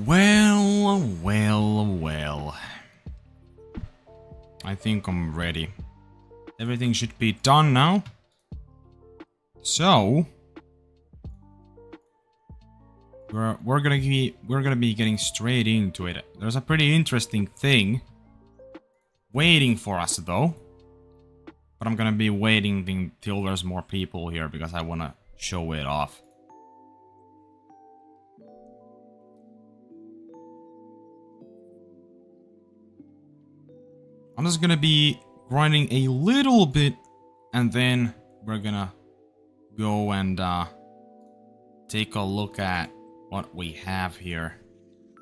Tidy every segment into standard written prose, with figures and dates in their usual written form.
Well. I think I'm ready. Everything should be done now. So we're gonna be getting straight into it. There's a pretty interesting thing waiting for us though. But I'm gonna be waiting until there's more people here because I wanna show it off. I'm just gonna be grinding a little bit and then we're gonna go and take a look at what we have here.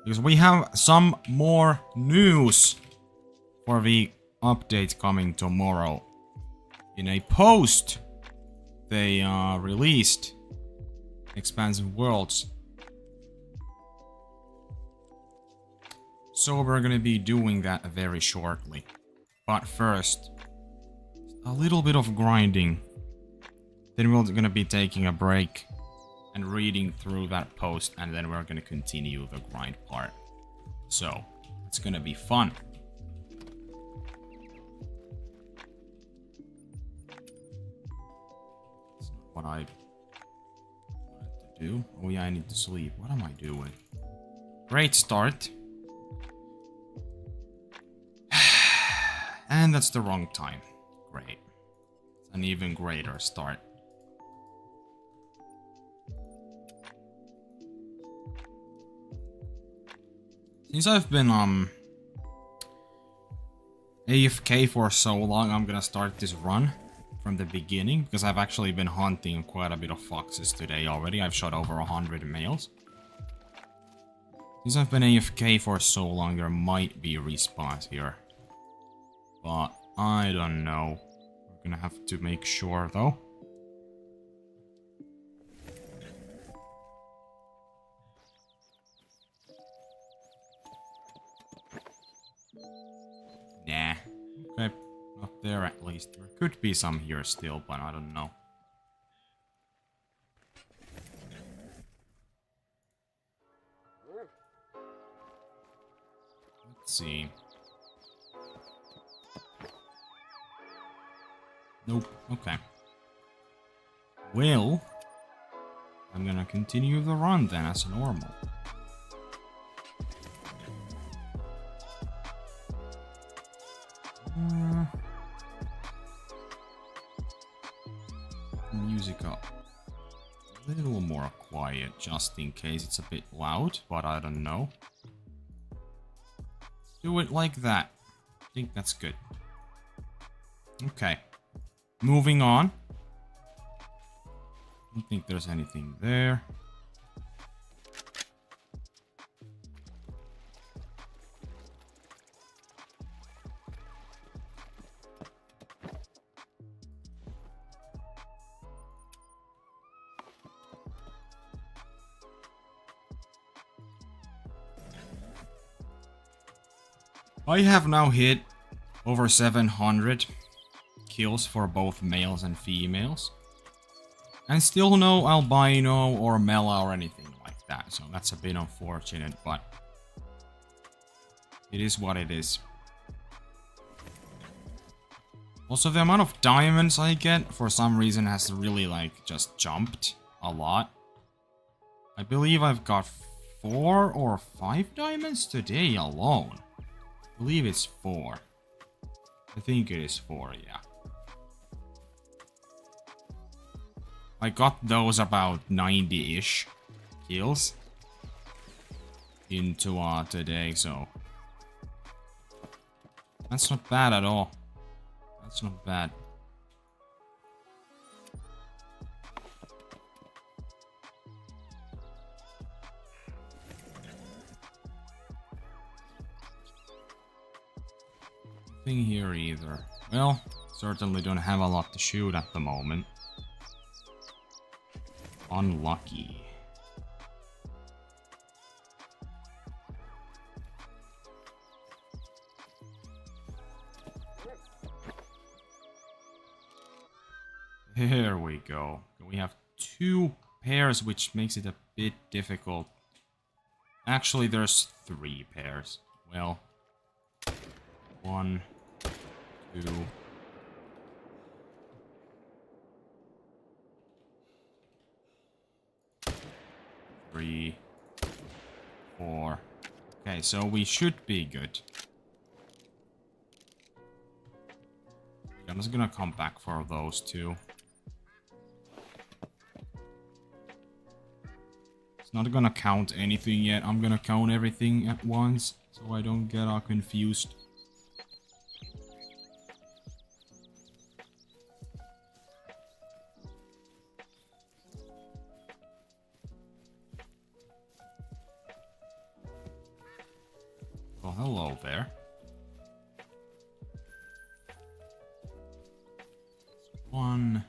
Because we have some more news for the update coming tomorrow. In a post they released Expansive Worlds. So we're gonna be doing that very shortly. But first, a little bit of grinding. Then we're gonna be taking a break and reading through that post, and then we're gonna continue the grind part. So, it's gonna be fun. That's not what I wanted to do. Oh yeah, I need to sleep. What am I doing? Great start. And that's the wrong time. Great. It's an even greater start. Since I've been AFK for so long, I'm gonna start this run from the beginning because I've actually been hunting quite a bit of foxes today already. I've shot over 100 males. Since I've been AFK for so long, there might be respawns here. But I don't know. We're gonna have to make sure though. Nah. Okay. Not there at least. There could be some here still, but I don't know. Let's see. Nope. Okay. Well, I'm gonna continue the run then as normal. Music up. A little more quiet just in case it's a bit loud, but I don't know. Do it like that. I think that's good. Okay. Moving on. I don't think there's anything there. I have now hit over 700 kills for both males and females. And still no albino or mela or anything like that. So that's a bit unfortunate, but it is what it is. Also, the amount of diamonds I get for some reason has really like just jumped a lot. I believe I've got 4 or 5 diamonds today alone. I believe it's 4. I think it is 4, yeah. I got those about 90-ish kills into today, so that's not bad at all. That's not bad. Nothing here either. Well, certainly don't have a lot to shoot at the moment. Unlucky. There we go. We have 2 pairs, which makes it a bit difficult Actually, there's 3 pairs. Well, 1, 2. 3, 4. Okay, so we should be good. I'm just gonna come back for those 2. It's not gonna count anything yet. I'm gonna count everything at once, so I don't get all confused. Well, hello there. One.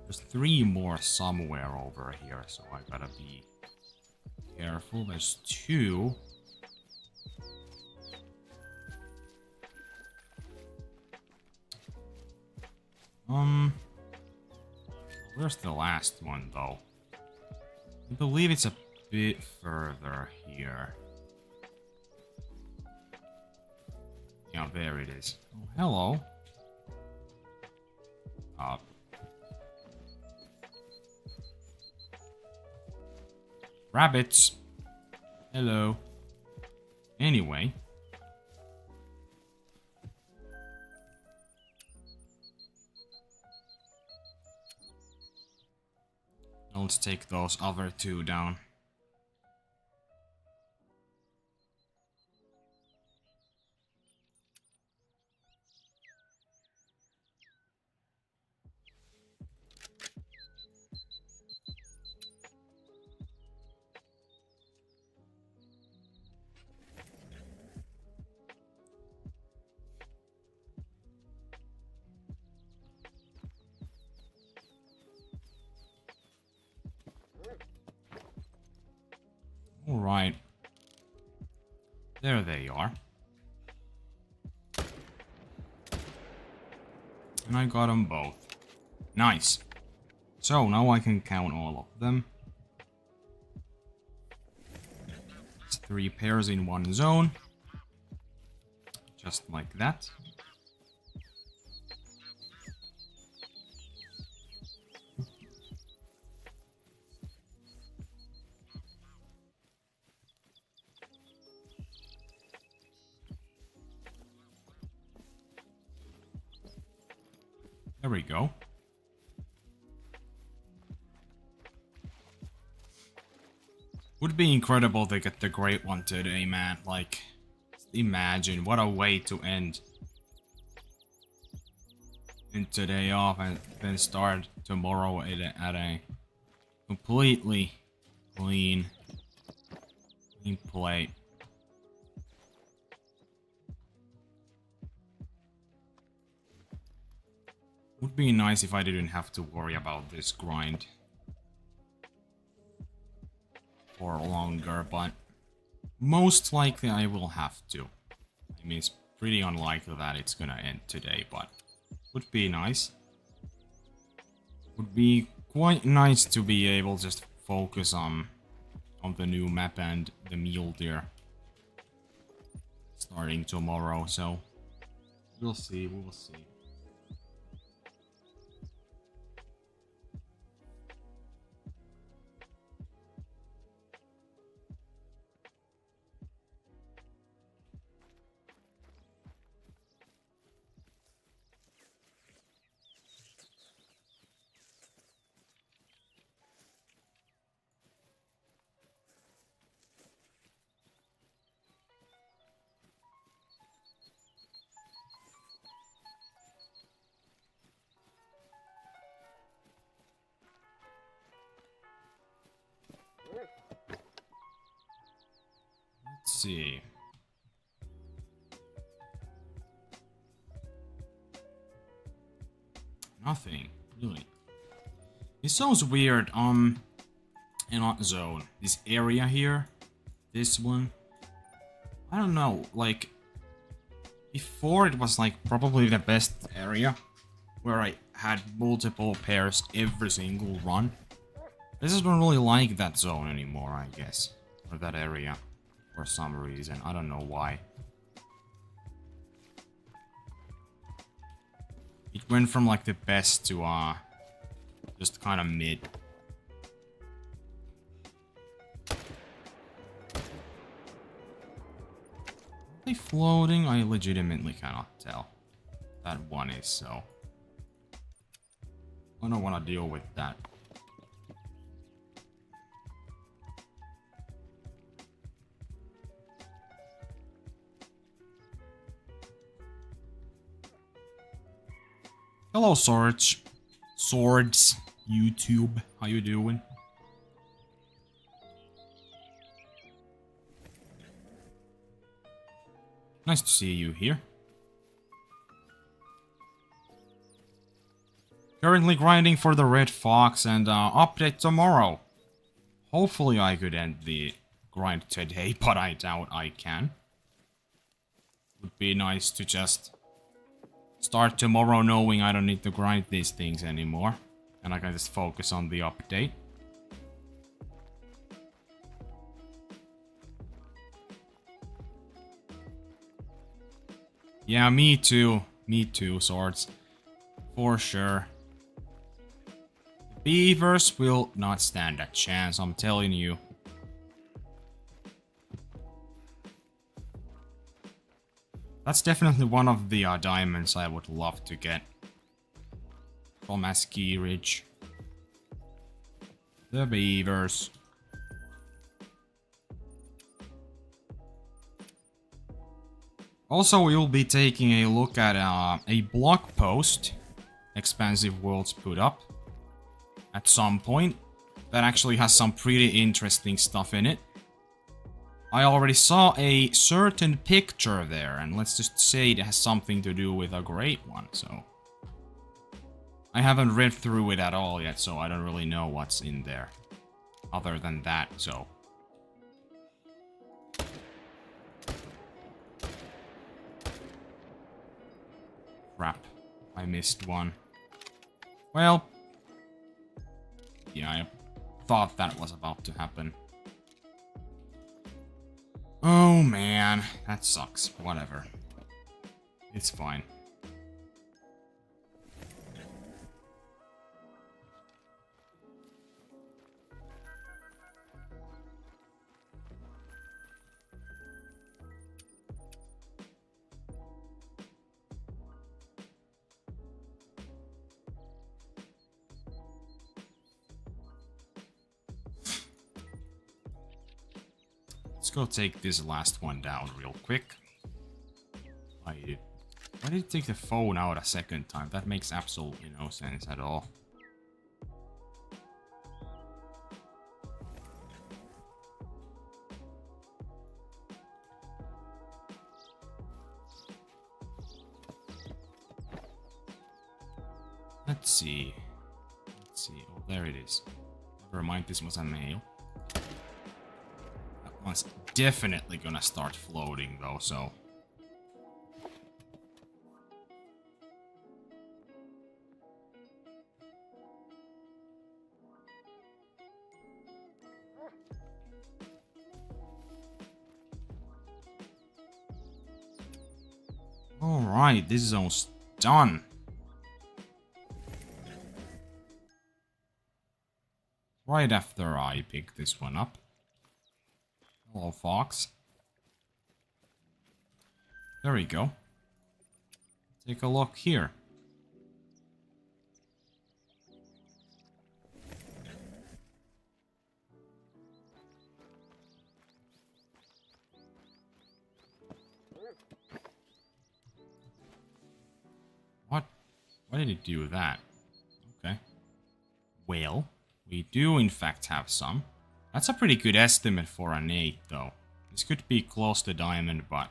There's 3 more somewhere over here, so I gotta be careful. There's 2. Where's the last one though? I believe it's a bit further here. Yeah, there it is. Oh, hello. Rabbits. Hello. Anyway. Let's take those other 2 down. Alright. There they are. And I got them both. Nice. So now I can count all of them. It's 3 pairs in one zone. Just like that. There we go. Would be incredible to get the great one today, man. Like, imagine what a way to end today off and then start tomorrow at a completely clean plate. Would be nice if I didn't have to worry about this grind for longer, but most likely I will have to. I mean, it's pretty unlikely that it's gonna end today, but would be nice. Would be quite nice to be able to just focus on the new map and the mule deer starting tomorrow, so we'll see, we'll see. Let's see. Nothing, really. It sounds weird, in our zone. This area here, this one. I don't know, like, before it was like probably the best area, where I had multiple pairs every single run. This is not really like that zone anymore, I guess. for that area for some reason. I don't know why. It went from like the best to just kind of mid. Are they floating? I legitimately cannot tell. That one is, so I don't want to deal with that. Hello, Swords. Swords, YouTube. How you doing? Nice to see you here. Currently grinding for the Red Fox and update tomorrow. Hopefully I could end the grind today, but I doubt I can. Would be nice to just start tomorrow knowing I don't need to grind these things anymore. And I can just focus on the update. Yeah, me too. Me too, Swords. For sure. Beavers will not stand a chance, I'm telling you. That's definitely one of the diamonds I would love to get from Ski Ridge. The beavers. Also, we'll be taking a look at a blog post Expansive Worlds put up at some point that actually has some pretty interesting stuff in it. I already saw a certain picture there, and let's just say it has something to do with a great one, so I haven't read through it at all yet, so I don't really know what's in there other than that, so crap, I missed one. Well, yeah, I thought that was about to happen. Oh man, that sucks. Whatever. It's fine. Let's go take this last one down real quick. Why did it take the phone out a second time? That makes absolutely no sense at all. Let's see. Oh, there it is. Never mind, this was a male. That one's definitely gonna start floating though, so. Alright, this is almost done. Right after I pick this one up. Hello, Fox. There we go. Take a look here. What? Why did it do that? Okay. Well, we do in fact have some. That's a pretty good estimate for an 8 though. This could be close to diamond, but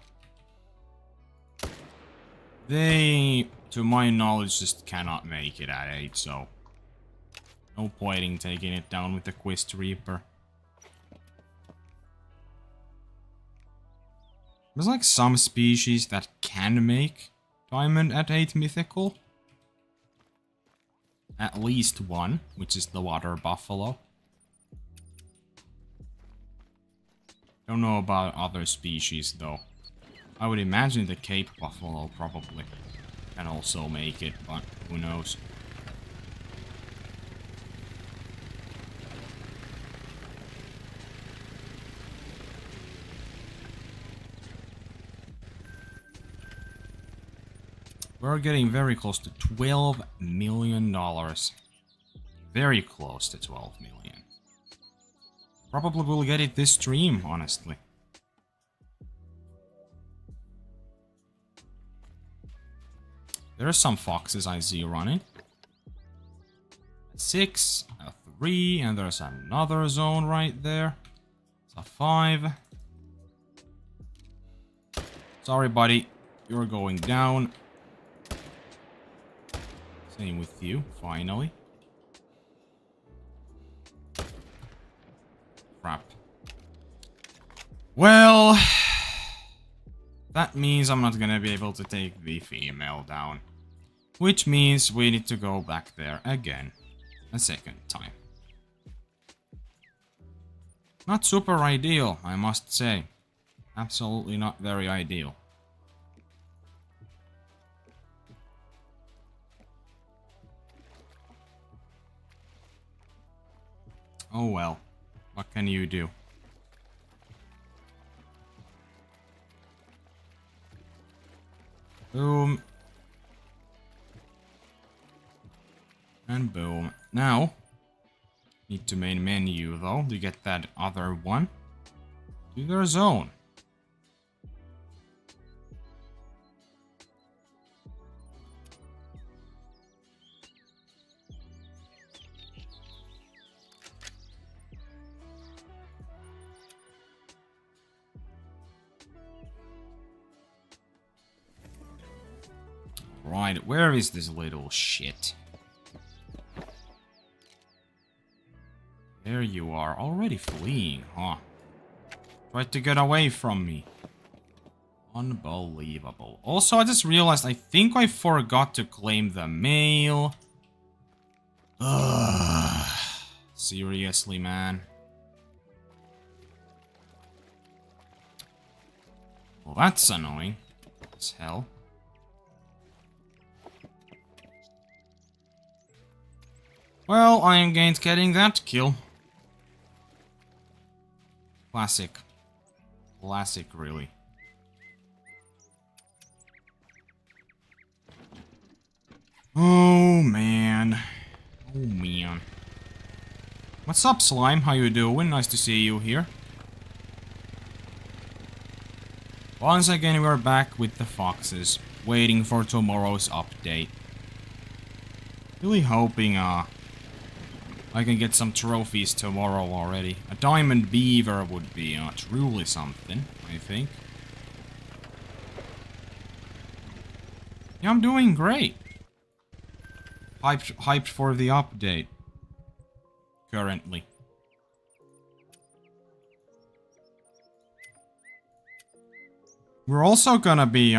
they, to my knowledge, just cannot make it at 8, so no point in taking it down with the Quest Reaper. There's like some species that can make diamond at 8 mythical. At least one, which is the water buffalo. Don't know about other species though. I would imagine the Cape Buffalo probably can also make it, but who knows. We're getting very close to $12 million. Very close to 12 million. Probably will get it this stream, honestly. There are some foxes I see running. 6, a 3, and there's another zone right there. It's a 5. Sorry, buddy. You're going down. Same with you, finally. Crap. Well, that means I'm not gonna be able to take the female down. Which means we need to go back there again. A second time. Not super ideal, I must say. Absolutely not very ideal. Oh well. What can you do? Boom. And boom. Now, need to main menu though to get that other one to their zone. Right, where is this little shit? There you are, already fleeing, huh? Tried to get away from me. Unbelievable. Also, I just realized I think I forgot to claim the mail. Ugh. Seriously, man. Well, that's annoying as hell. Well, I ain't getting that kill. Classic. Classic, really. Oh, man. Oh, man. What's up, Slime? How you doing? Nice to see you here. Once again, we're back with the foxes, waiting for tomorrow's update. Really hoping, I can get some trophies tomorrow already. A diamond beaver would be truly something, I think. Yeah, I'm doing great. Hyped for the update. Currently. We're also gonna be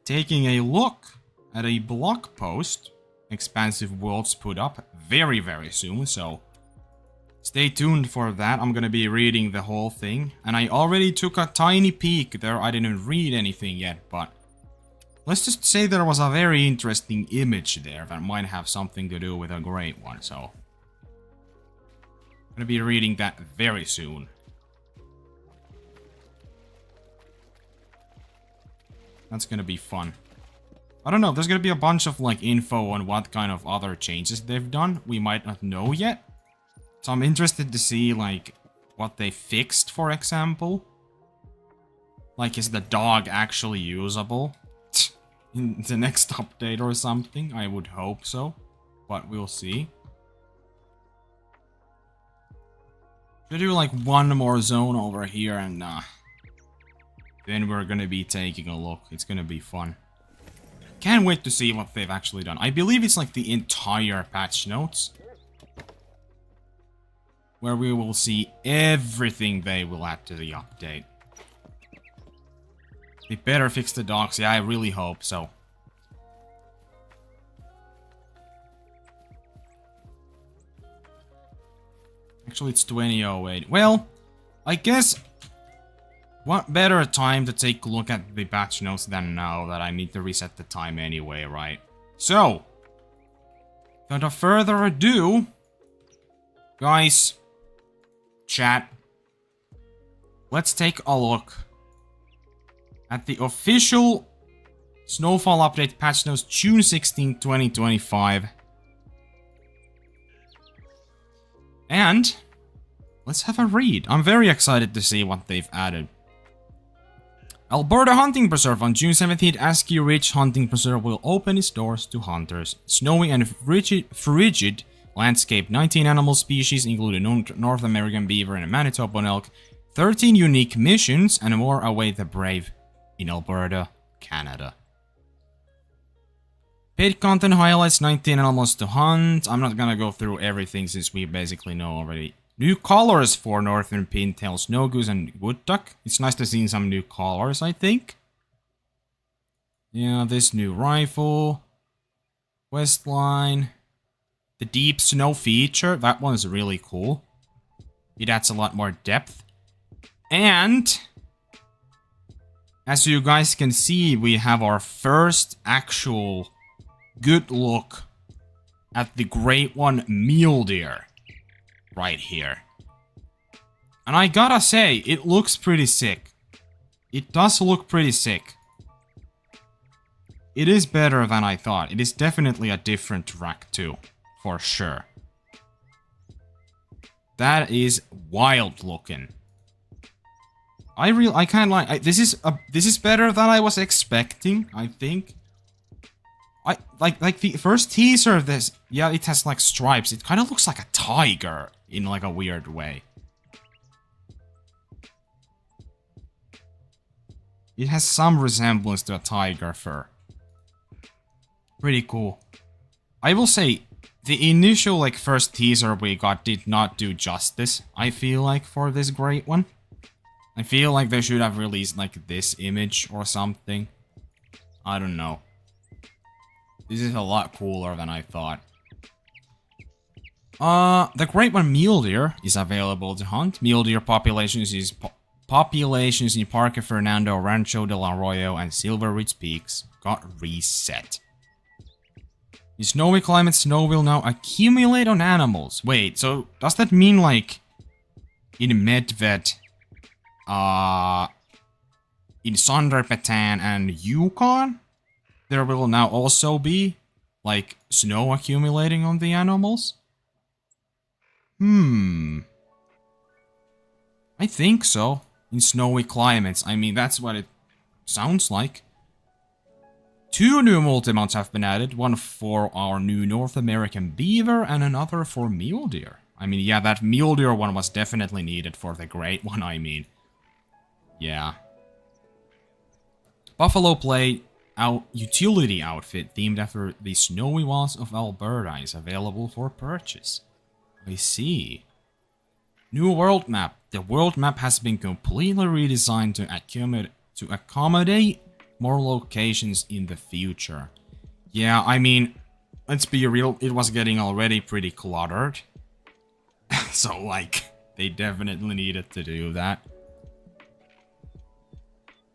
taking a look at a blog post Expansive Worlds put up very, very soon, so stay tuned for that. I'm gonna be reading the whole thing, and I already took a tiny peek there. I didn't read anything yet, but let's just say there was a very interesting image there that might have something to do with a great one, so I'm gonna be reading that very soon. That's gonna be fun. I don't know, there's gonna be a bunch of like info on what kind of other changes they've done. We might not know yet. So I'm interested to see like what they fixed, for example. Like, is the dog actually usable in the next update or something? I would hope so, but we'll see. Should do like one more zone over here, and then we're gonna be taking a look. It's gonna be fun. Can't wait to see what they've actually done. I believe it's like the entire patch notes, where we will see everything they will add to the update. They better fix the dogs. Yeah, I really hope so. Actually, it's 2008. Well, I guess What better time to take a look at the patch notes than now that I need to reset the time anyway, right? So, without further ado, guys, chat, let's take a look at the official Snowfall Update patch notes June 16, 2025. And let's have a read. I'm very excited to see what they've added. Alberta Hunting Preserve on June 17th, Askew Ridge Hunting Preserve will open its doors to hunters. Snowy and frigid landscape, 19 animal species including North American beaver and Manitoba elk, 13 unique missions, and more await the brave in Alberta, Canada. Paid content highlights 19 animals to hunt. I'm not gonna go through everything since we basically know already. New colors for Northern Pintail, Snow Goose, and Wood Duck. It's nice to see some new colors, I think. Yeah, this new rifle. Questline. The Deep Snow feature. That one's really cool. It adds a lot more depth. And as you guys can see, we have our first actual good look at the Great One Mule Deer. Right here. And I gotta say, it looks pretty sick. It does look pretty sick. It is better than I thought. It is definitely a different track too, for sure. That is wild looking. I kind of like this is better than I was expecting, I think. I like the first teaser of this. Yeah, it has like stripes. It kind of looks like a tiger in like a weird way. It has some resemblance to a tiger fur. Pretty cool. I will say the initial like first teaser we got did not do justice, I feel like, for this Great One. I feel like they should have released like this image or something. I don't know. This is a lot cooler than I thought. The Great One Mule Deer is available to hunt. Mule deer populations in Parque Fernando, Rancho del Arroyo, and Silver Ridge Peaks got reset. In snowy climate, snow will now accumulate on animals. Wait, so does that mean like in Medved, in Sonderpetan and Yukon, there will now also be like snow accumulating on the animals? I think so. In snowy climates. I mean, that's what it sounds like. 2 new multi-mounts have been added. One for our new North American beaver and another for mule deer. I mean, yeah, that mule deer one was definitely needed for the Great One, I mean. Yeah. Buffalo Plate utility outfit themed after the snowy wilds of Alberta is available for purchase. I see. New world map. The world map has been completely redesigned to accommodate more locations in the future. Yeah, I mean, let's be real, it was getting already pretty cluttered. So, like, they definitely needed to do that.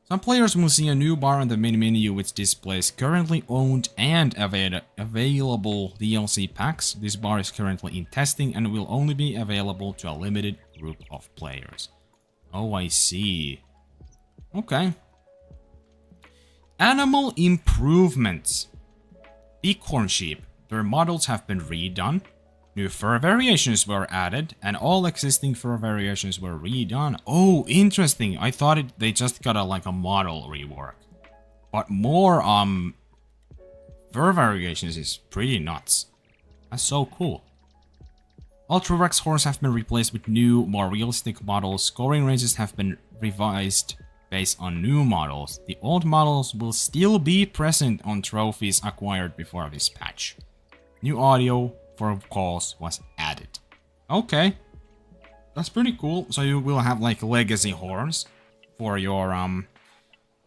Some players will see a new bar on the main menu which displays currently owned and available DLC packs. This bar is currently in testing and will only be available to a limited group of players. Oh, I see. Okay. Animal improvements. Bighorn sheep. Their models have been redone. New fur variations were added, and all existing fur variations were redone. Oh, interesting. I thought they just got a model rework. But more fur variations is pretty nuts. That's so cool. Ultra Rex horns have been replaced with new, more realistic models. Scoring ranges have been revised based on new models. The old models will still be present on trophies acquired before this patch. New audio for calls was added. Okay. That's pretty cool. So you will have like legacy horns for your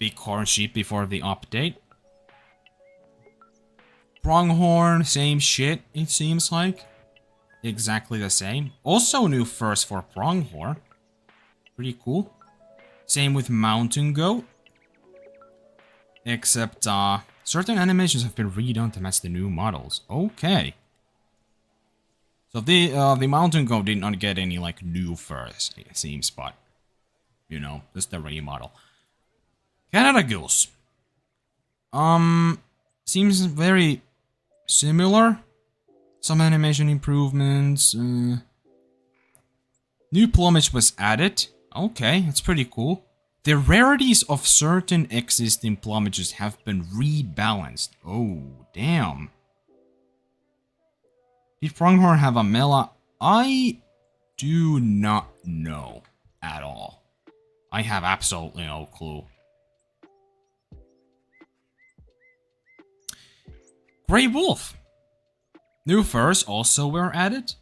bighorn sheep before the update. Pronghorn, same shit, it seems like. Exactly the same. Also new furs for pronghorn. Pretty cool. Same with mountain goat. Except, certain animations have been redone to match the new models. Okay. So the mountain goat did not get any, like, new furs, it seems, but, you know, just the remodel. Canada Goose. Seems very similar. Some animation improvements. New plumage was added. Okay, that's pretty cool. The rarities of certain existing plumages have been rebalanced. Oh, damn. Did Pronghorn have a Mela? I do not know at all. I have absolutely no clue. Grey Wolf. New furs also were added.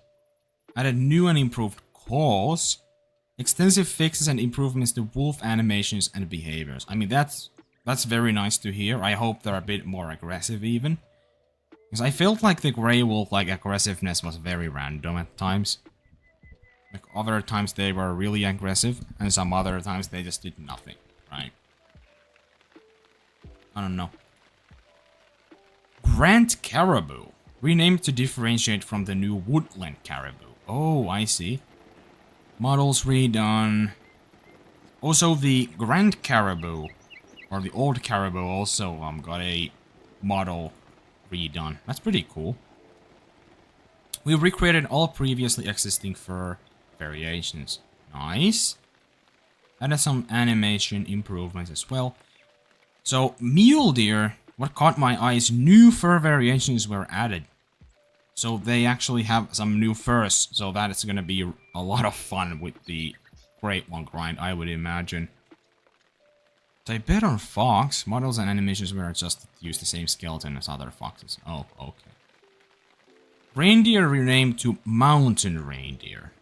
Added new and improved calls. Extensive fixes and improvements to wolf animations and behaviors. I mean, that's very nice to hear. I hope they're a bit more aggressive even. Because I felt like the Grey Wolf, like, aggressiveness was very random at times. Like, other times they were really aggressive, and some other times they just did nothing, right? I don't know. Grand Caribou. Renamed to differentiate from the new Woodland Caribou. Oh, I see. Models redone. Also, the Grand Caribou, or the Old Caribou, also got a model redone. That's pretty cool. We recreated all previously existing fur variations. Nice. Added some animation improvements as well. So, mule deer, what caught my eye is new fur variations were added. So they actually have some new furs, so that is gonna be a lot of fun with the Great One grind, I would imagine. Tibetan fox, models and animations were adjusted to use the same skeleton as other foxes. Oh, okay. Reindeer renamed to mountain reindeer.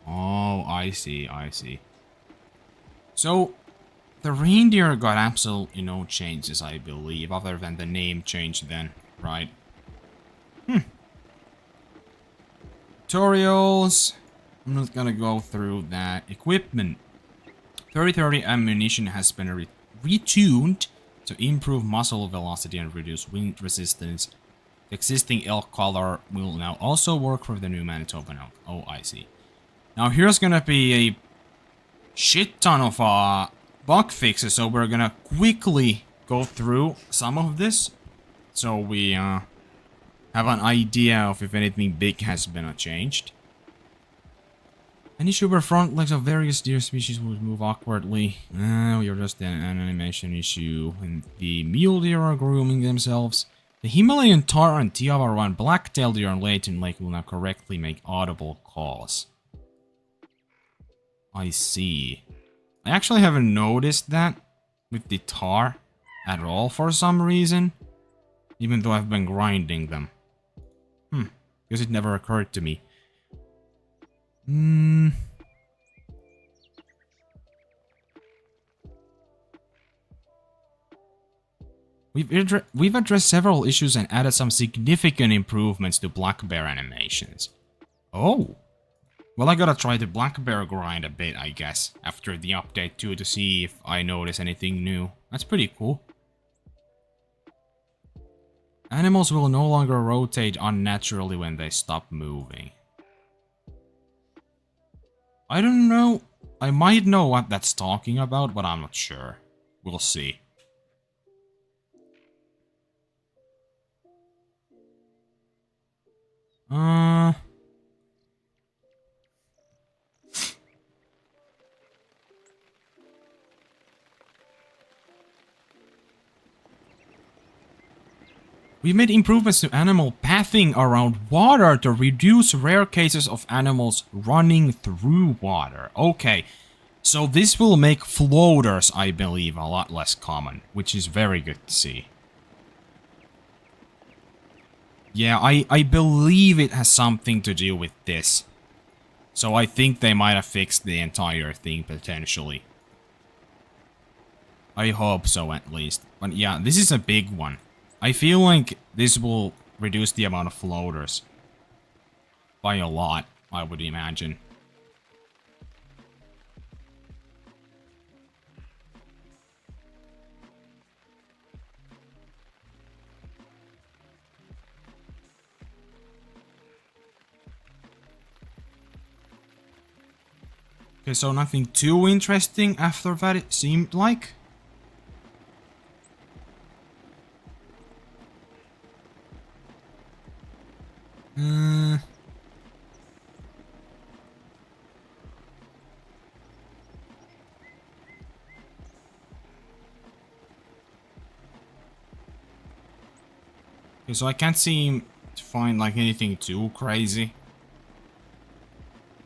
Oh, I see, I see. So, the reindeer got absolutely no changes, I believe, other than the name change then, right? Tutorials. I'm not gonna go through that. Equipment. 3030 ammunition has been retuned to improve muzzle velocity and reduce wind resistance. The existing elk color will now also work for the new Manitoban elk. Oh, I see. Now here's gonna be a shit ton of bug fixes, so we're gonna quickly go through some of this, so we have an idea of if anything big has been changed. An issue where front legs of various deer species would move awkwardly. You're just an animation issue. And the mule deer are grooming themselves. The Himalayan tar and Tiavaru and black-tailed deer on Leighton Lake will now correctly make audible calls. I see. I actually haven't noticed that with the tar at all for some reason. Even though I've been grinding them. Because it never occurred to me. We've addressed several issues and added some significant improvements to black bear animations. Oh. Well, I gotta try the black bear grind a bit, I guess, after the update too, to see if I notice anything new. That's pretty cool. Animals will no longer rotate unnaturally when they stop moving. I don't know. I might know what that's talking about, but I'm not sure. We'll see. We made improvements to animal pathing around water to reduce rare cases of animals running through water. Okay, so this will make floaters, I believe, a lot less common, which is very good to see. Yeah, I believe it has something to do with this. So I think they might have fixed the entire thing, potentially. I hope so, at least. But yeah, this is a big one. I feel like this will reduce the amount of floaters by a lot, I would imagine. Okay, so nothing too interesting after that, it seemed like. Okay, so I can't seem to find like anything too crazy.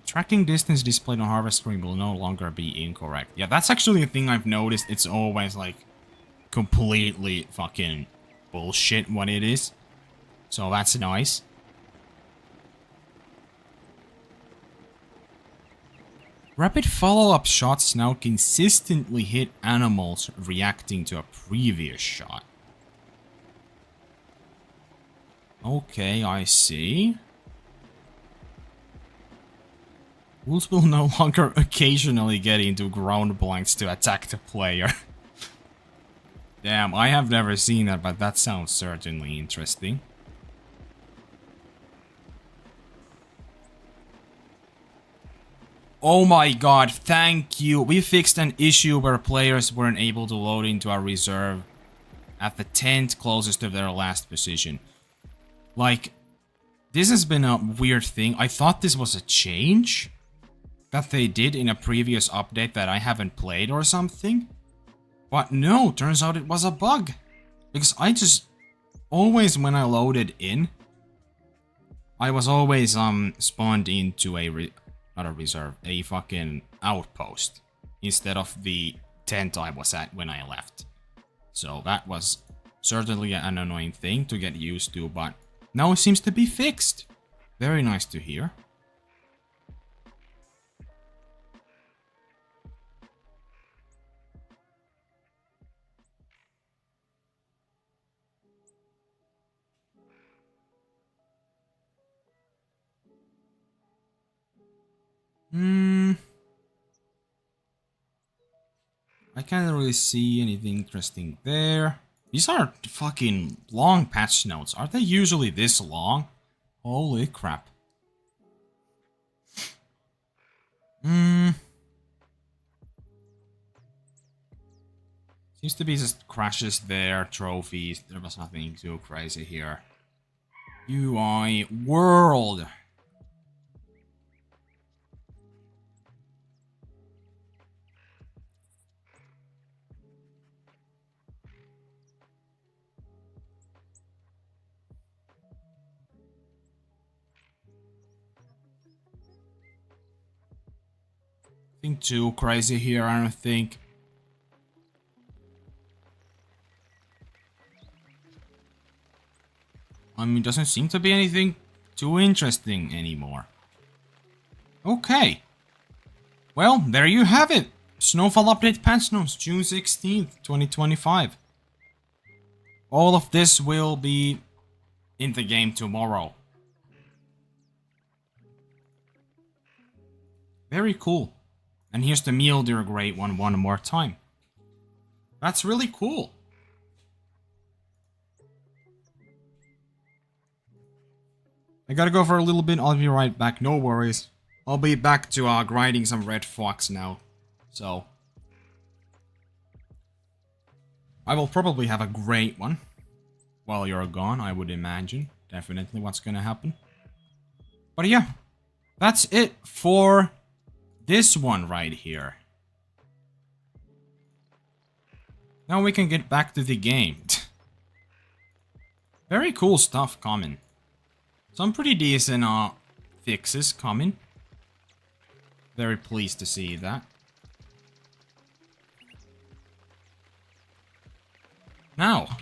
Tracking distance displayed on harvest screen will no longer be incorrect. Yeah, that's actually a thing I've noticed. It's always like completely fucking bullshit what it is. So that's nice. Rapid follow-up shots now consistently hit animals reacting to a previous shot. Okay, I see. Wolves will no longer occasionally get into ground blanks to attack the player. Damn, I have never seen that, but that sounds certainly interesting. Oh my god, thank you. We fixed an issue where players weren't able to load into our reserve at the tent closest to their last position. Like, this has been a weird thing. I thought this was a change that they did in a previous update that I haven't played or something. But no, turns out it was a bug. Because I just always, when I loaded in, I was always spawned into not a reserve, a fucking outpost instead of the tent I was at when I left. So that was certainly an annoying thing to get used to, but now it seems to be fixed. Very nice to hear. I can't really see anything interesting there. These are fucking long patch notes. Are they usually this long? Holy crap. Seems to be just crashes there, trophies. There was nothing too crazy here. UI world. Nothing too crazy here, I don't think. I mean, doesn't seem to be anything too interesting anymore. Okay. Well, there you have it. Snowfall update patch notes, June 16th, 2025. All of this will be in the game tomorrow. Very cool. And here's the meal deer great one more time. That's really cool. I gotta go for a little bit, I'll be right back, no worries. I'll be back to grinding some red fox now. So I will probably have a great one while you're gone, I would imagine. Definitely what's gonna happen. But yeah, that's it for this one right here. Now we can get back to the game. Very cool stuff coming. Some pretty decent fixes coming. Very pleased to see that. Now,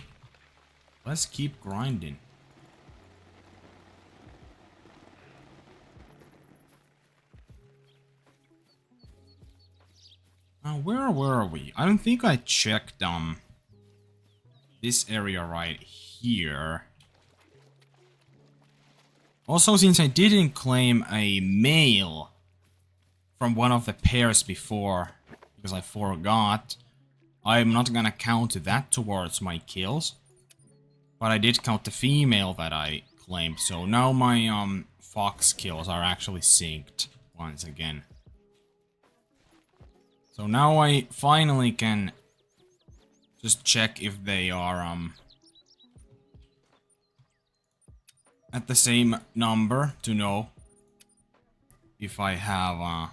let's keep grinding. Now, where were we? I don't think I checked this area right here. Also, since I didn't claim a male from one of the pairs before, because I forgot, I'm not gonna count that towards my kills. But I did count the female that I claimed, so now my fox kills are actually synced once again. So now I finally can just check if they are at the same number to know if I have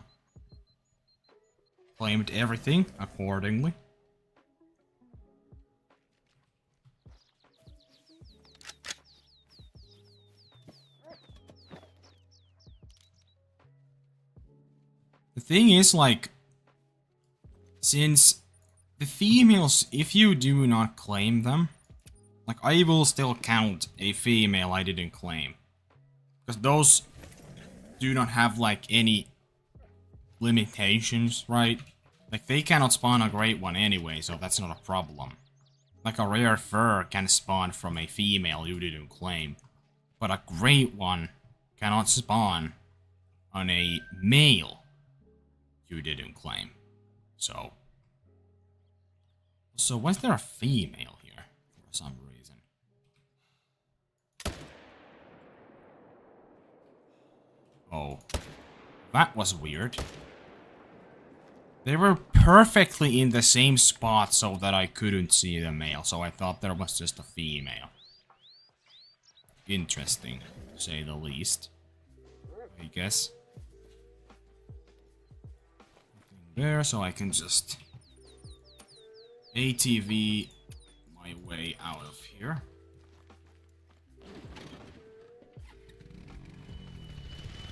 claimed everything accordingly. The thing is, like, since the females, if you do not claim them, like, I will still count a female I didn't claim. Because those do not have, like, any limitations, right? Like, they cannot spawn a great one anyway, so that's not a problem. Like, a rare fur can spawn from a female you didn't claim. But a great one cannot spawn on a male you didn't claim. So why is there a female here for some reason? Oh, that was weird. They were perfectly in the same spot so that I couldn't see the male, so I thought there was just a female. Interesting, to say the least, I guess. There, so I can just ATV my way out of here.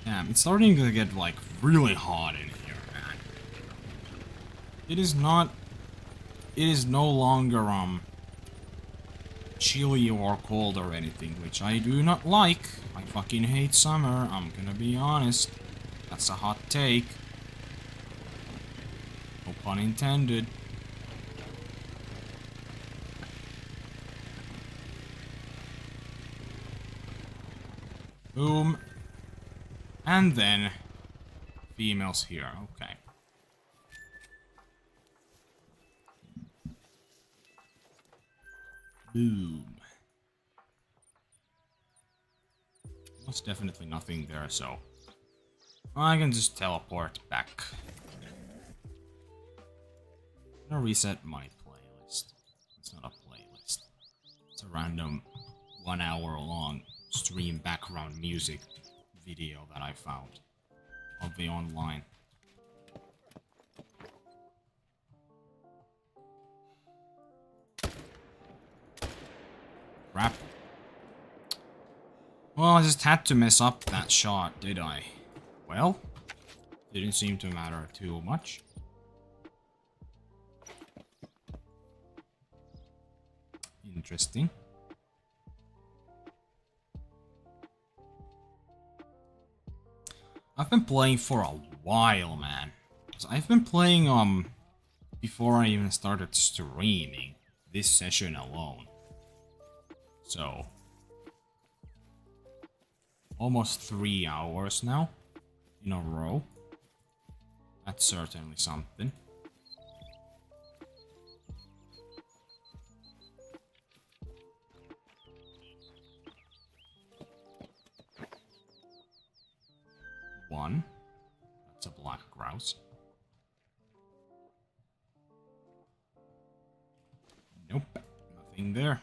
Damn, it's starting to get, like, really hot in here, man. It is no longer, chilly or cold or anything, which I do not like. I fucking hate summer, I'm gonna be honest. That's a hot take. No pun intended. Boom. And then females here, okay. Boom. There's definitely nothing there, so I can just teleport back. I'm gonna reset my playlist. It's not a playlist. It's a random 1 hour long stream background music video that I found on the online. Crap. Well, I just had to mess up that shot, did I? Well, didn't seem to matter too much. Interesting. I've been playing for a while, man. So I've been playing, before I even started streaming this session alone. So, almost 3 hours now in a row. That's certainly something. One. That's a black grouse. Nope. Nothing there.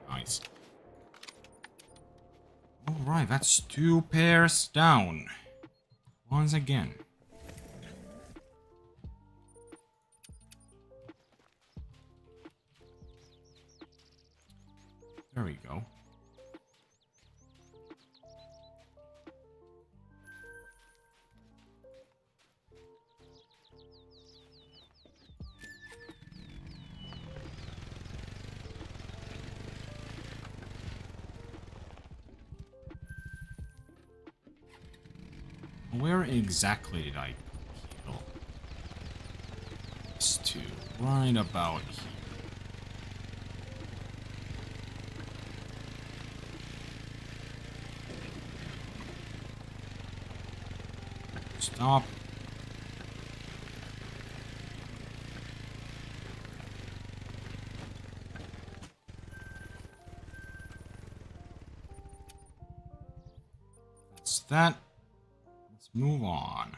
Nice. Alright, that's 2 pairs down. Once again. There we go. Where exactly did I kill? These two. Right about here. Stop. that. Let's move on.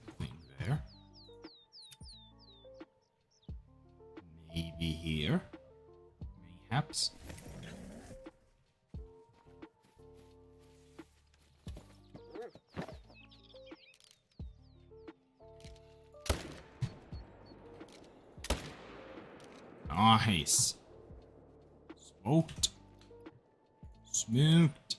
Nothing there. Maybe here. Mayhaps. Nice. Smoked. Smoked.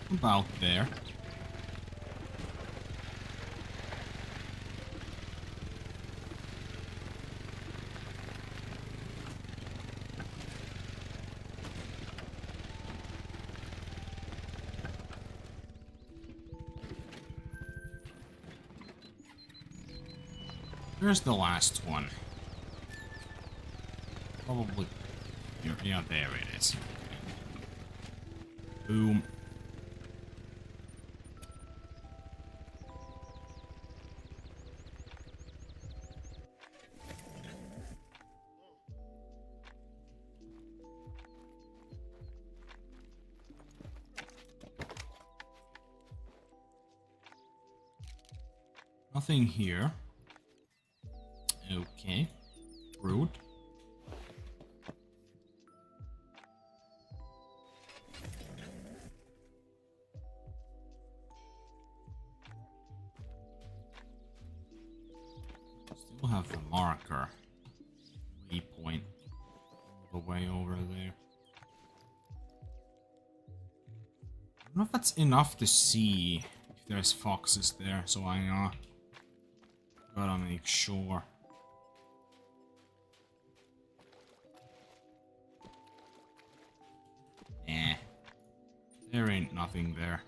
About there. Where's the last one? Probably here. Yeah, there it is. Boom. Nothing here. Okay. Rude. Still have the marker. Waypoint. All the way over there. I don't know if that's enough to see if there's foxes there, so I gotta make sure. Nah. There ain't nothing there.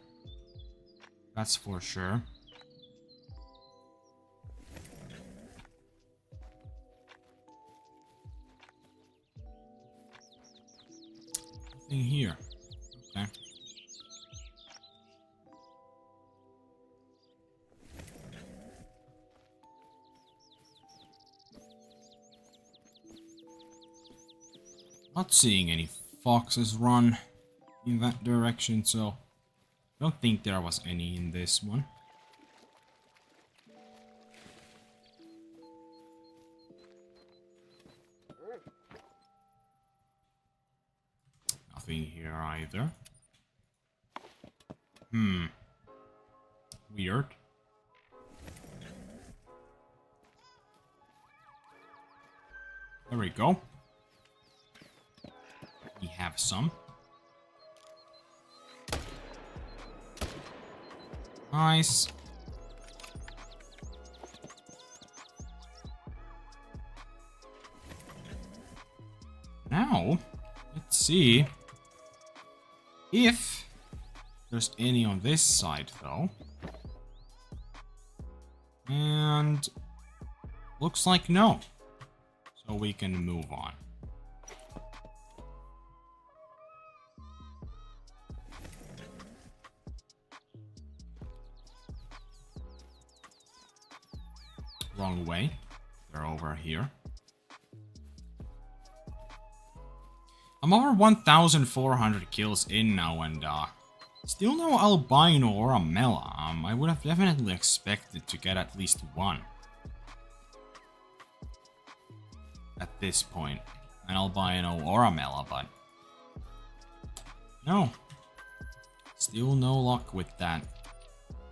That's for sure. Nothing here. Okay. Not seeing any foxes run in that direction, so I don't think there was any in this one. Nothing here either. Weird. There we go. We have some. Nice. Now, let's see if there's any on this side, though. And looks like no. So we can move on. Wrong way. They're over here. I'm over 1,400 kills in now, and still no albino or a mela. I would have definitely expected to get at least one. At this point. An albino or a mela, but no. Still no luck with that.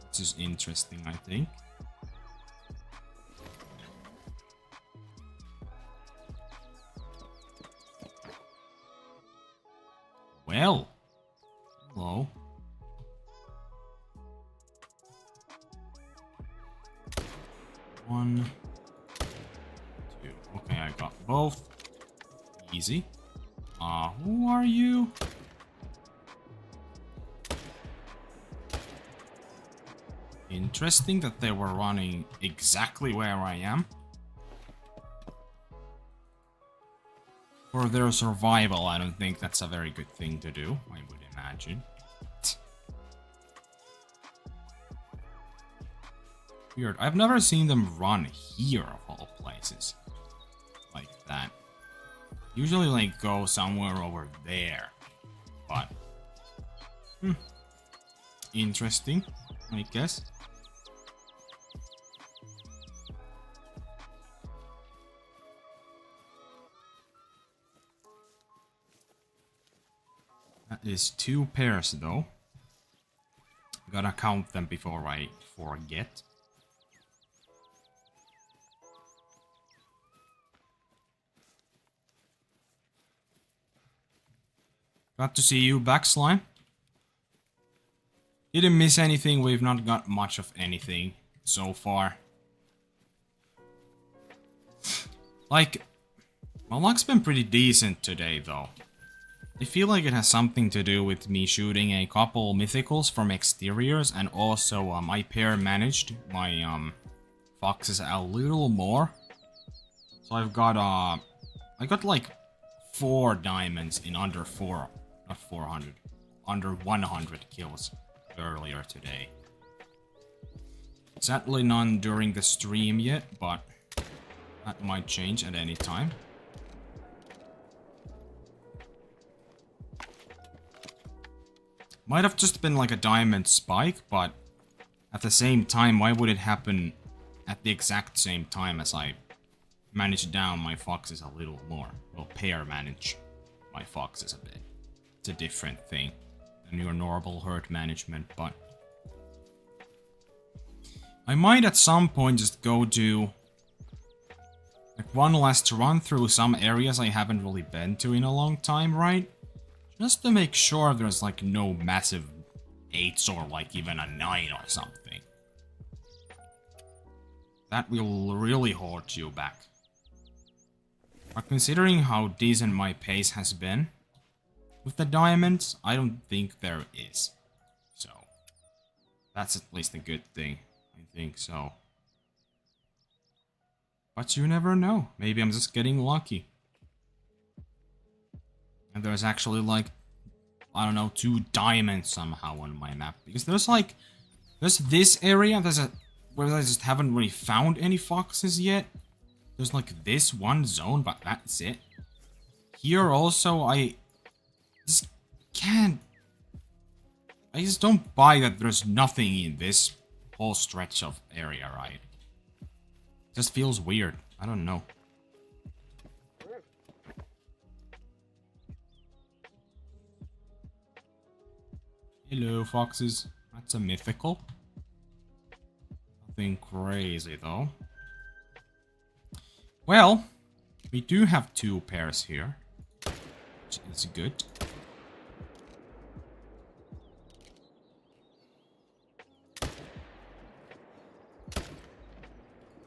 Which is interesting, I think. Well, hello. One, two. Okay, I got both. Easy. Who are you? interesting that they were running exactly where I am. For their survival, I don't think that's a very good thing to do, I would imagine. Weird. I've never seen them run here, of all places. Like that. Usually, like, go somewhere over there. But... interesting, I guess. That is 2 pairs, though. Gotta count them before I forget. Glad to see you back, Slime. Didn't miss anything, we've not got much of anything so far. Like, my luck's been pretty decent today, though. I feel like it has something to do with me shooting a couple mythicals from exteriors, and also I pair managed my foxes a little more. So I got like 4 diamonds in under 100 kills earlier today. Sadly none during the stream yet, but that might change at any time. Might have just been like a diamond spike, but at the same time, why would it happen at the exact same time as I manage down my foxes a little more? Well, pair manage my foxes a bit. It's a different thing than your normal herd management, but I might at some point just go do like one last run through some areas I haven't really been to in a long time, right? Just to make sure there's like no massive 8s or like even a 9 or something. That will really hold you back. But considering how decent my pace has been with the diamonds, I don't think there is. So, that's at least a good thing. I think so. But you never know. Maybe I'm just getting lucky. And there's actually like, I don't know, 2 diamonds somehow on my map. Because there's like, there's this area, where I just haven't really found any foxes yet. There's like this one zone, but that's it. Here also, I just can't, I just don't buy that there's nothing in this whole stretch of area, right? It just feels weird. I don't know. Hello, foxes. That's a mythical. Nothing crazy, though. Well, we do have 2 pairs here, which is good.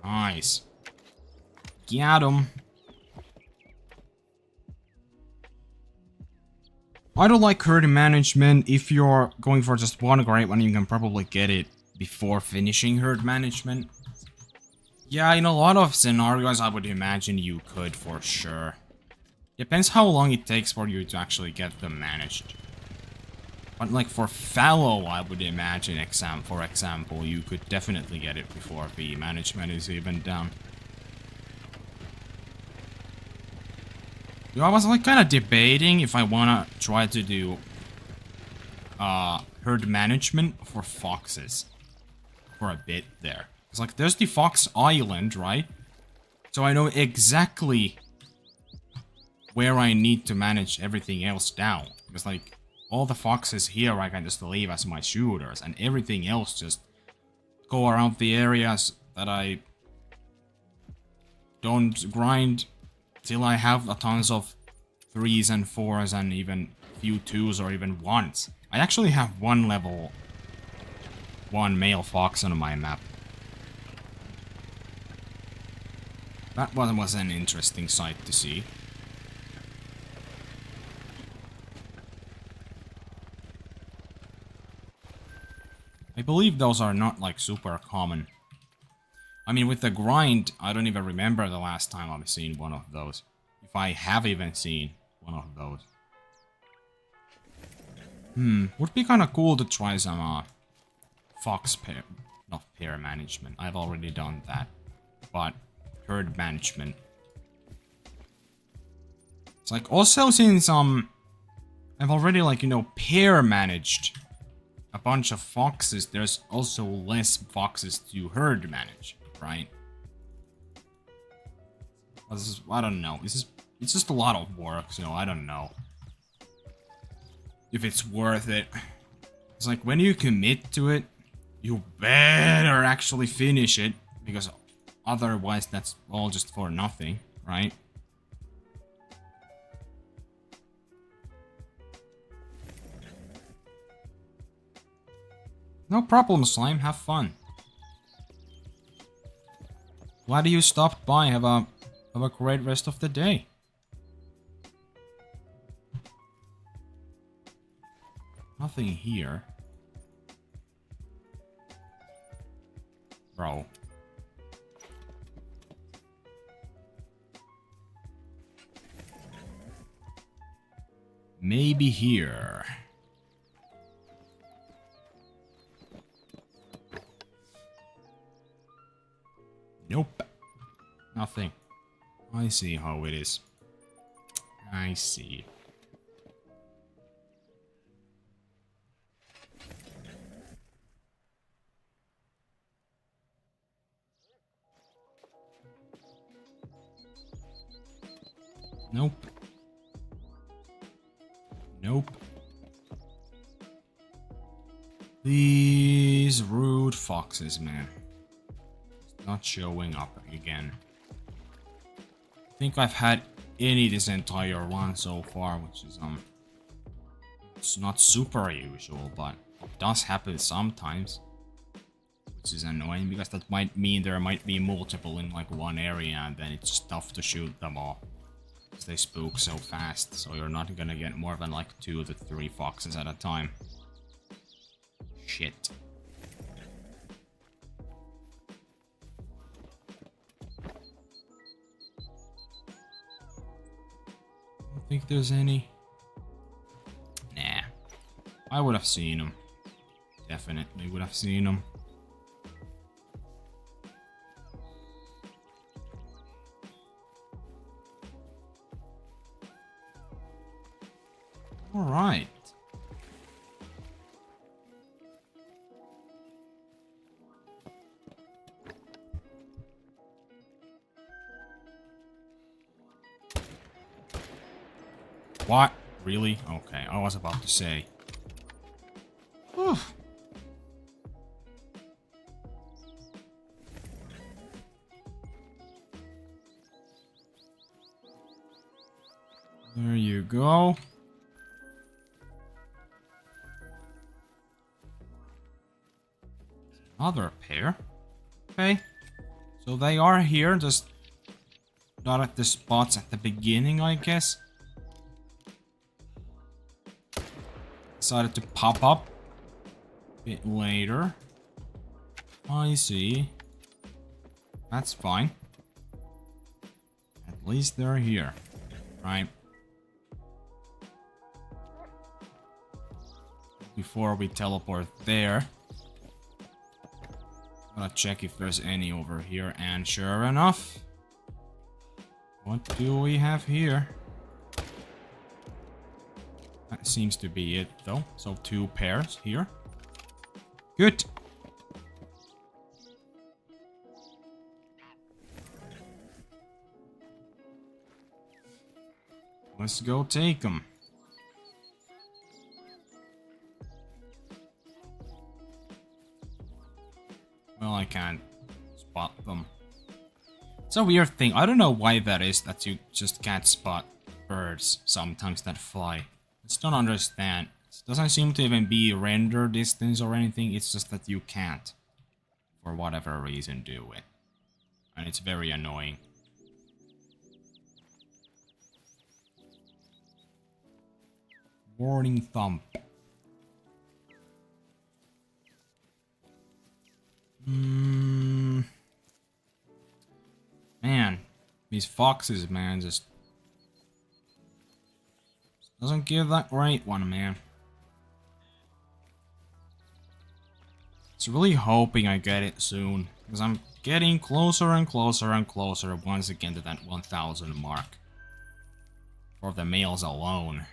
Nice. Got him. I don't like herd management. If you're going for just one great one, you can probably get it before finishing herd management. Yeah, in a lot of scenarios, I would imagine you could for sure. Depends how long it takes for you to actually get them managed. But like for fallow, I would imagine, for example, you could definitely get it before the management is even done. I was like kind of debating if I wanna try to do herd management for foxes for a bit there. It's like there's the Fox Island, right? So I know exactly where I need to manage everything else down. Because like all the foxes here I can just leave as my shooters, and everything else just go around the areas that I don't grind till I have a tons of 3s and 4s and even few 2s or even 1s. I actually have 1 level 1 male fox on my map. That one was an interesting sight to see. I believe those are not like super common. I mean, with the grind, I don't even remember the last time I've seen one of those. If I have even seen one of those. Would be kind of cool to try some fox pair, not pair management. I've already done that, but herd management. It's like also since I've already like, you know, pair managed a bunch of foxes, there's also less foxes to herd manage, right? I don't know. It's just a lot of work, so I don't know if it's worth it. It's like when you commit to it, you better actually finish it, because otherwise that's all just for nothing, right? No problem, Slime. Have fun. Glad you stopped by. Have a great rest of the day. Nothing here. Bro. Maybe here. Nope. Nothing. I see how it is. I see. Nope. Nope. These rude foxes, man. Not showing up again. I think I've had any this entire run so far, which is it's not super usual, but it does happen sometimes, which is annoying because that might mean there might be multiple in like one area, and then it's just tough to shoot them all because they spook so fast. So you're not gonna get more than like 2 to 3 foxes at a time. Shit. Think there's any? Nah. I would have seen them. Definitely would have seen them. All right. What? Really? Okay, I was about to say. Whew. There you go. Another pair. Okay. So they are here, just not at the spots at the beginning, I guess. Decided to pop up a bit later. I see. That's fine. At least they're here, right? Before we teleport there, gotta check if there's any over here, and sure enough, what do we have here? That seems to be it, though. So 2 pairs here. Good. Let's go take them. Well, I can't spot them. It's a weird thing. I don't know why that is, that you just can't spot birds sometimes that fly. Just don't understand. It doesn't seem to even be render distance or anything. It's just that you can't, for whatever reason, do it. And it's very annoying. Warning thump. Man, these foxes, man, just doesn't give that great one, man. It's really hoping I get it soon, because I'm getting closer and closer and closer once again to that 1,000 mark. For the males alone.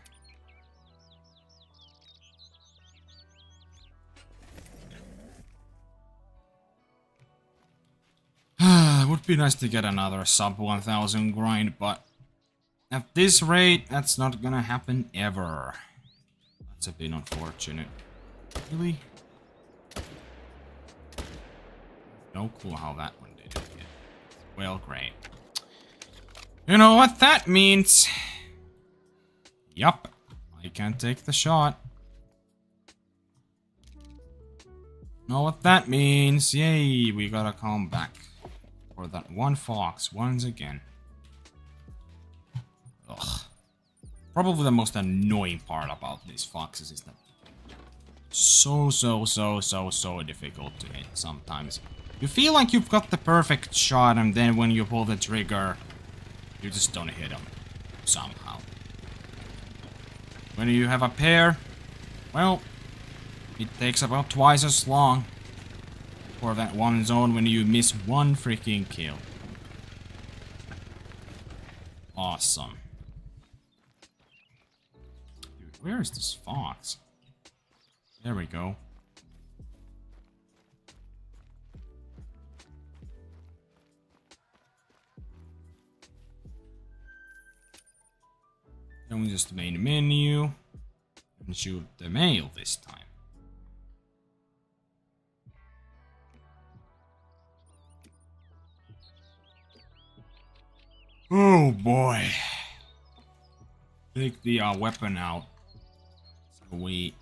It would be nice to get another sub 1,000 grind, but at this rate, that's not gonna happen ever. That's a bit unfortunate. Really? No clue how that one did it yet. Well, great. You know what that means? Yup, I can take the shot. Know what that means? Yay, we gotta come back for that one fox once again. Ugh. Probably the most annoying part about these foxes is that so difficult to hit sometimes. You feel like you've got the perfect shot, and then when you pull the trigger, you just don't hit them somehow. When you have a pair, well, it takes about twice as long for that one zone when you miss one freaking kill. Awesome. Dude, where is this fox? There we go. Then we just main menu and shoot the male this time. Oh boy. Take the weapon out so we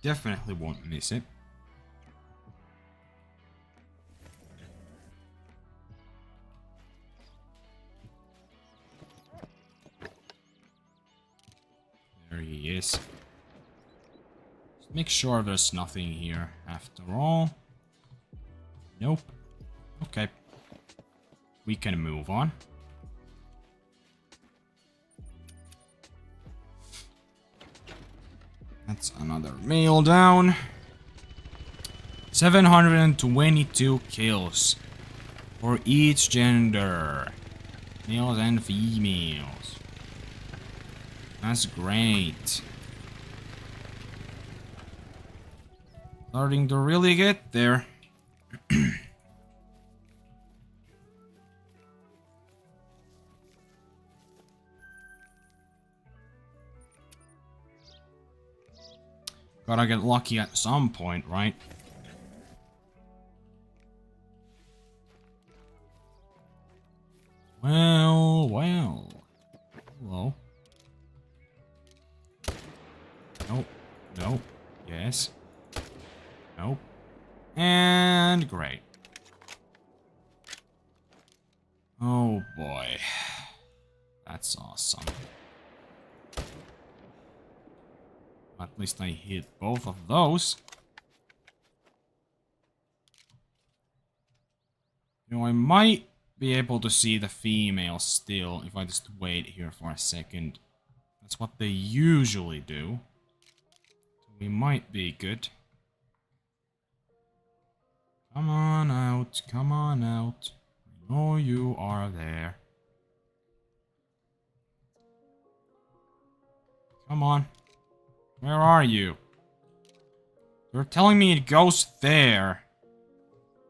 definitely won't miss it. There he is. Just make sure there's nothing here after all. Nope. Okay. We can move on. That's another male down. 722 kills for each gender. Males and females. That's great. Starting to really get there. Gotta get lucky at some point, right? Well. Hello. Nope. Nope. Yes. Nope. And great. Oh boy. That's awesome. At least I hit both of those. You know, I might be able to see the female still if I just wait here for a second. That's what they usually do. So we might be good. Come on out, come on out. I know you are there. Come on. Where are you? You're telling me it goes there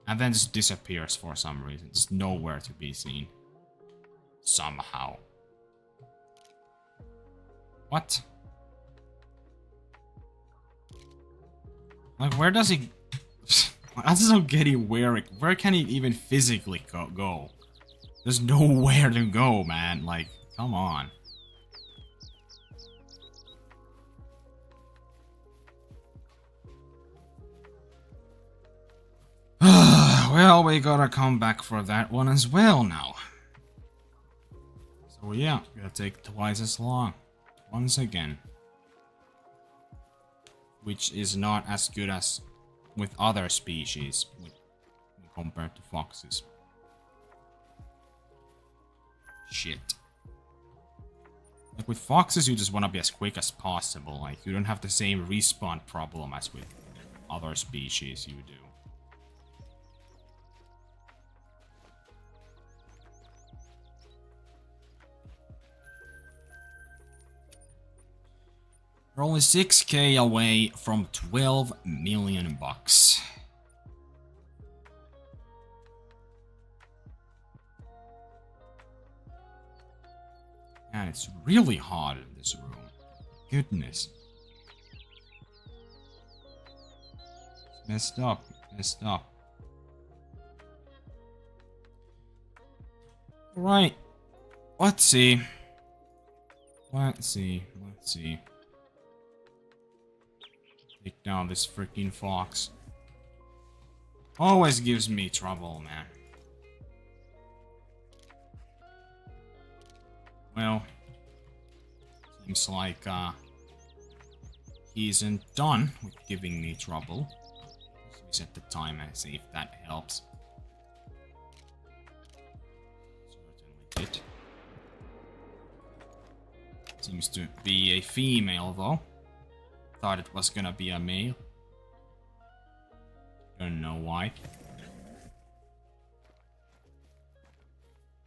and then just disappears for some reason. It's nowhere to be seen. Somehow. What? Like, where does he... I just don't get it. Where can he even physically go? There's nowhere to go, man. Like, come on. Well, we gotta come back for that one as well now. So yeah, gonna take twice as long. Once again. Which is not as good as with other species. With compared to foxes. Shit. Like with foxes, you just want to be as quick as possible. Like, you don't have the same respawn problem as with other species you do. We're only 6k away from 12 million bucks. And it's really hot in this room. Goodness. It's messed up. Messed up. Right. Let's see. Let's see. Let's see. Take down this freaking fox. Always gives me trouble, man. Well, seems like he isn't done with giving me trouble. Let's reset the time and see if that helps. Certainly did. Seems to be a female though. Thought it was gonna be a male. Don't know why.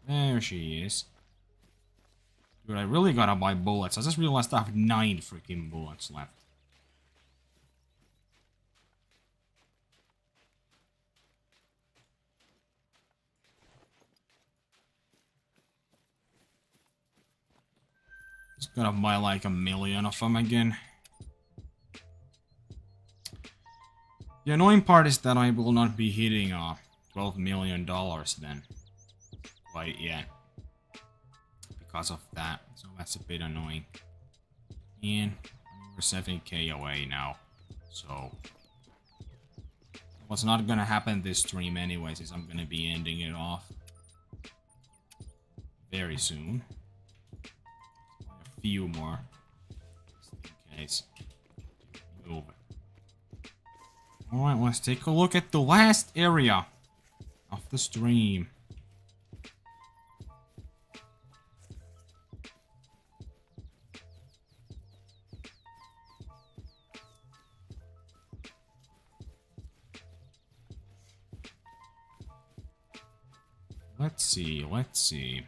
There she is. Dude, I really gotta buy bullets. I just realized I have 9 freaking bullets left. Just gotta buy like 1,000,000 of them again. The annoying part is that I will not be hitting $12 million then quite yet. Because of that, so that's a bit annoying. And we're 7k away now, so what's not gonna happen this stream anyways is I'm gonna be ending it off very soon. A few more, just in case. Move. All right, let's take a look at the last area of the stream. Let's see, let's see.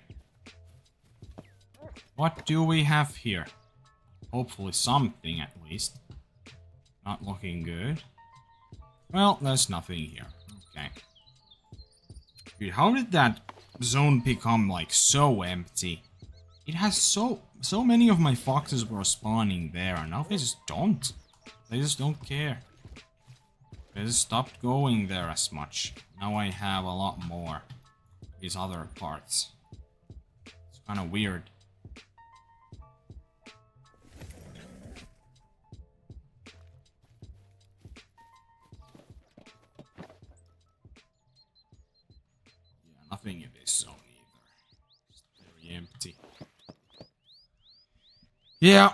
What do we have here? Hopefully something at least. Not looking good. Well, there's nothing here. Okay. Dude, how did that zone become like so empty? It has so many of my foxes were spawning there, and now they just don't. They just don't care. They just stopped going there as much. Now I have a lot more. These other parts. It's kind of weird. Yeah, nothing in this zone either. Just very empty. Yeah,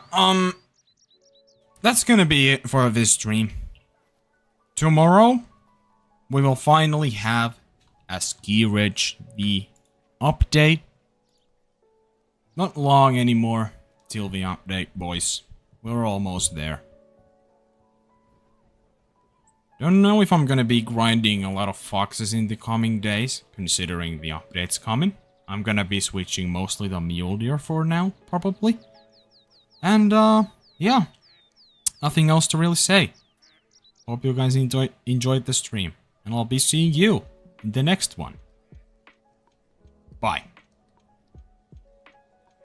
that's gonna be it for this stream. Tomorrow, we will finally have a Ski Ridge V update. Not long anymore till the update, boys. We're almost there. Don't know if I'm gonna be grinding a lot of foxes in the coming days, considering the update's coming. I'm gonna be switching mostly the mule deer for now, probably. And, yeah. Nothing else to really say. Hope you guys enjoyed the stream. And I'll be seeing you in the next one. Bye.